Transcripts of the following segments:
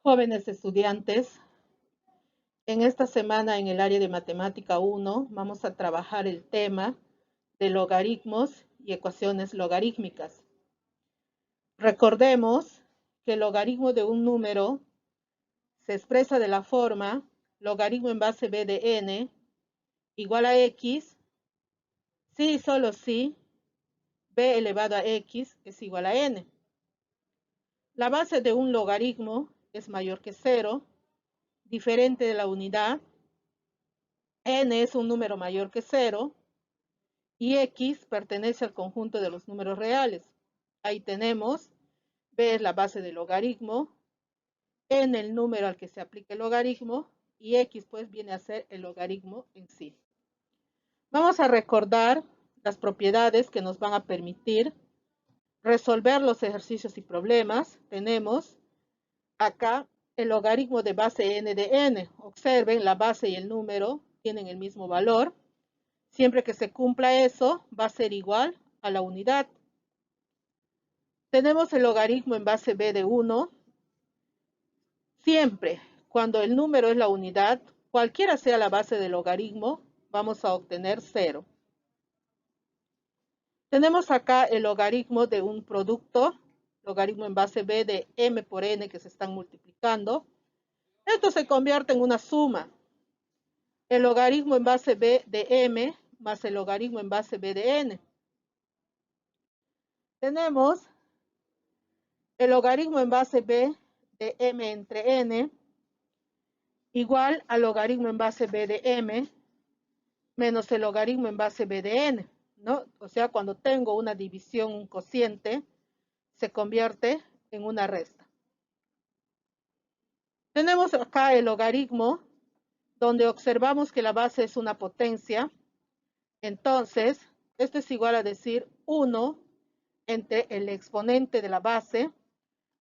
Jóvenes estudiantes, en esta semana en el área de matemática 1 vamos a trabajar el tema de logaritmos y ecuaciones logarítmicas. Recordemos que el logaritmo de un número se expresa de la forma logaritmo en base b de n igual a x si y solo si b elevado a x es igual a n. La base de un logaritmo es mayor que 0, diferente de la unidad. N es un número mayor que 0 y x pertenece al conjunto de los números reales. Ahí tenemos, b es la base del logaritmo, n el número al que se aplica el logaritmo y x pues viene a ser el logaritmo en sí. Vamos a recordar las propiedades que nos van a permitir resolver los ejercicios y problemas. Tenemos acá el logaritmo de base n de n. Observen, la base y el número tienen el mismo valor. Siempre que se cumpla eso, va a ser igual a la unidad. Tenemos el logaritmo en base b de 1. Siempre, cuando el número es la unidad, cualquiera sea la base del logaritmo, vamos a obtener 0. Tenemos acá el logaritmo de un producto, logaritmo en base b de m por n que se están multiplicando. Esto se convierte en una suma. El logaritmo en base b de m más el logaritmo en base b de n. Tenemos el logaritmo en base b de m entre n igual al logaritmo en base b de m menos el logaritmo en base b de n, ¿no? O sea, cuando tengo una división, un cociente, se convierte en una resta. Tenemos acá el logaritmo, donde observamos que la base es una potencia. Entonces, esto es igual a decir 1 entre el exponente de la base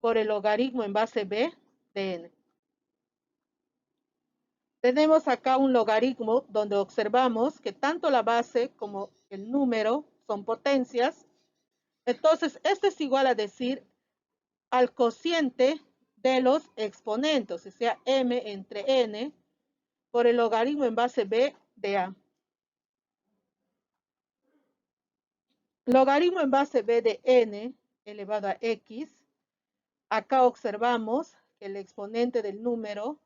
por el logaritmo en base b de n. Tenemos acá un logaritmo donde observamos que tanto la base como el número son potencias. Entonces, esto es igual a decir al cociente de los exponentes, o sea, m entre n por el logaritmo en base b de a. Logaritmo en base b de n elevado a x. Acá observamos que el exponente del número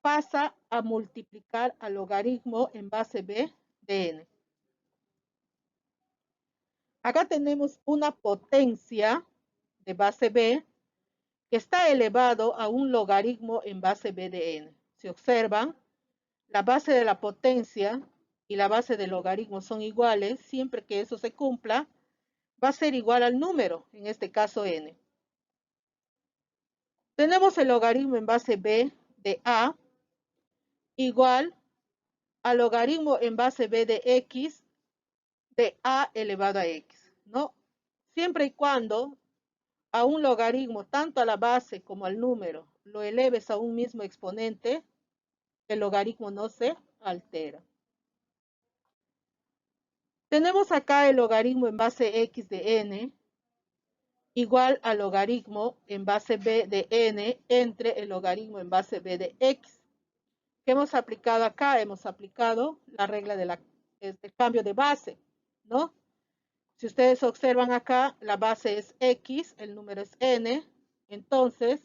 pasa a multiplicar al logaritmo en base b de n. Acá tenemos una potencia de base b que está elevado a un logaritmo en base b de n. Si observan, la base de la potencia y la base del logaritmo son iguales. Siempre que eso se cumpla, va a ser igual al número, en este caso n. Tenemos el logaritmo en base b de a igual al logaritmo en base b de x de a elevado a x, ¿no? Siempre y cuando a un logaritmo, tanto a la base como al número, lo eleves a un mismo exponente, el logaritmo no se altera. Tenemos acá el logaritmo en base x de n igual al logaritmo en base b de n entre el logaritmo en base b de x. ¿Qué hemos aplicado acá? Hemos aplicado la regla del cambio de base, ¿no? Si ustedes observan acá, la base es x, el número es n, entonces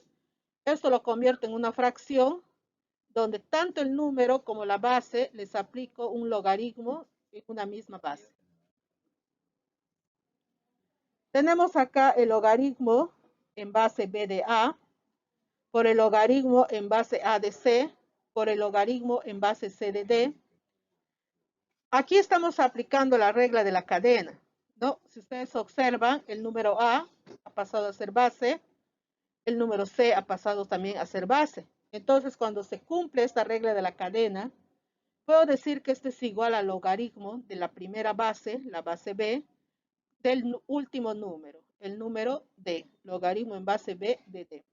esto lo convierte en una fracción donde tanto el número como la base les aplico un logaritmo en una misma base. Tenemos acá el logaritmo en base b de a por el logaritmo en base a de c por el logaritmo en base c de d. Aquí estamos aplicando la regla de la cadena, ¿no? Si ustedes observan, el número a ha pasado a ser base, el número c ha pasado también a ser base. Entonces, cuando se cumple esta regla de la cadena, puedo decir que este es igual al logaritmo de la primera base, la base b, del último número, el número d, logaritmo en base b de d.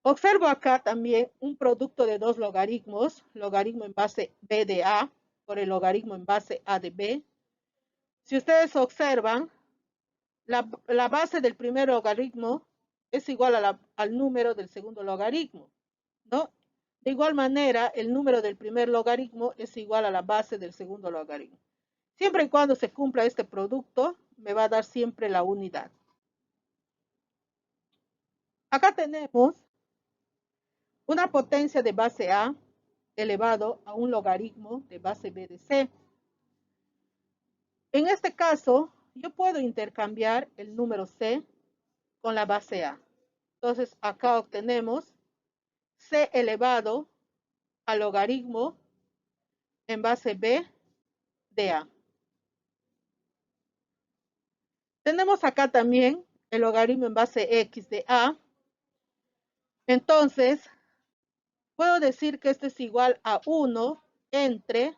Observo acá también un producto de dos logaritmos, logaritmo en base b de a por el logaritmo en base a de b. Si ustedes observan, la base del primer logaritmo es igual al número del segundo logaritmo, ¿no? De igual manera, el número del primer logaritmo es igual a la base del segundo logaritmo. Siempre y cuando se cumpla este producto, me va a dar siempre la unidad. Acá tenemos una potencia de base A elevado a un logaritmo de base B de C. En este caso, yo puedo intercambiar el número C con la base A. Entonces, acá obtenemos C elevado al logaritmo en base B de A. Tenemos acá también el logaritmo en base X de A. Entonces, puedo decir que esto es igual a 1 entre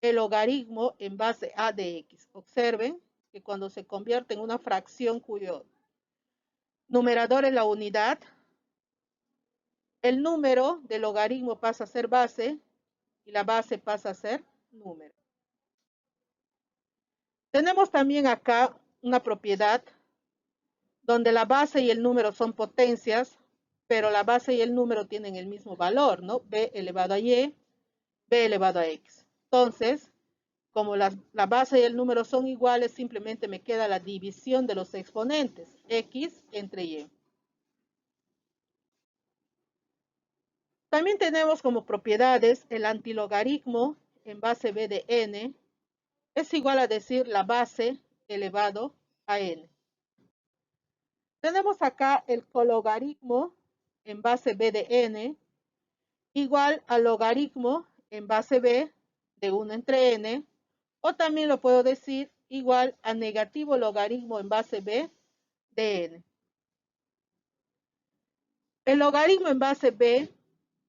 el logaritmo en base A de X. Observen que cuando se convierte en una fracción cuyo numerador es la unidad, el número del logaritmo pasa a ser base y la base pasa a ser número. Tenemos también acá una propiedad donde la base y el número son potencias, pero la base y el número tienen el mismo valor, ¿no? B elevado a Y, B elevado a X. Entonces, como la base y el número son iguales, simplemente me queda la división de los exponentes, X entre Y. También tenemos como propiedades el antilogaritmo en base B de n es igual a decir la base elevado a n. Tenemos acá el cologaritmo en base B de n igual al logaritmo en base B de 1 entre n, o también lo puedo decir igual a negativo logaritmo en base B de n. El logaritmo en base B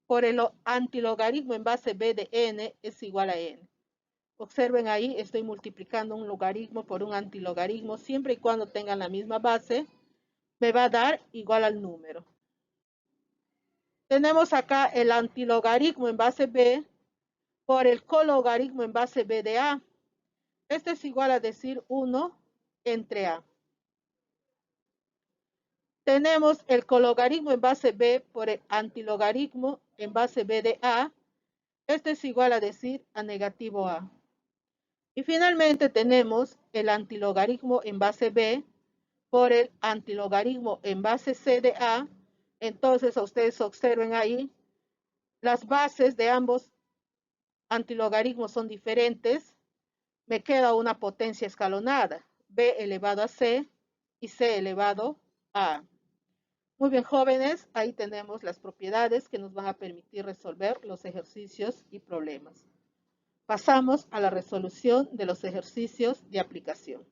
por el antilogaritmo en base B de n es igual a n. Observen ahí, estoy multiplicando un logaritmo por un antilogaritmo, siempre y cuando tengan la misma base, me va a dar igual al número. Tenemos acá el antilogaritmo en base B por el cologaritmo en base B de A. Este es igual a decir 1 entre A. Tenemos el cologaritmo en base B por el antilogaritmo en base B de A. Este es igual a decir a negativo A. Y finalmente tenemos el antilogaritmo en base B por el antilogaritmo en base C de A. Entonces, ustedes observen ahí, las bases de ambos antilogaritmos son diferentes. Me queda una potencia escalonada, B elevado a C y C elevado a A. Muy bien, jóvenes, ahí tenemos las propiedades que nos van a permitir resolver los ejercicios y problemas. Pasamos a la resolución de los ejercicios de aplicación.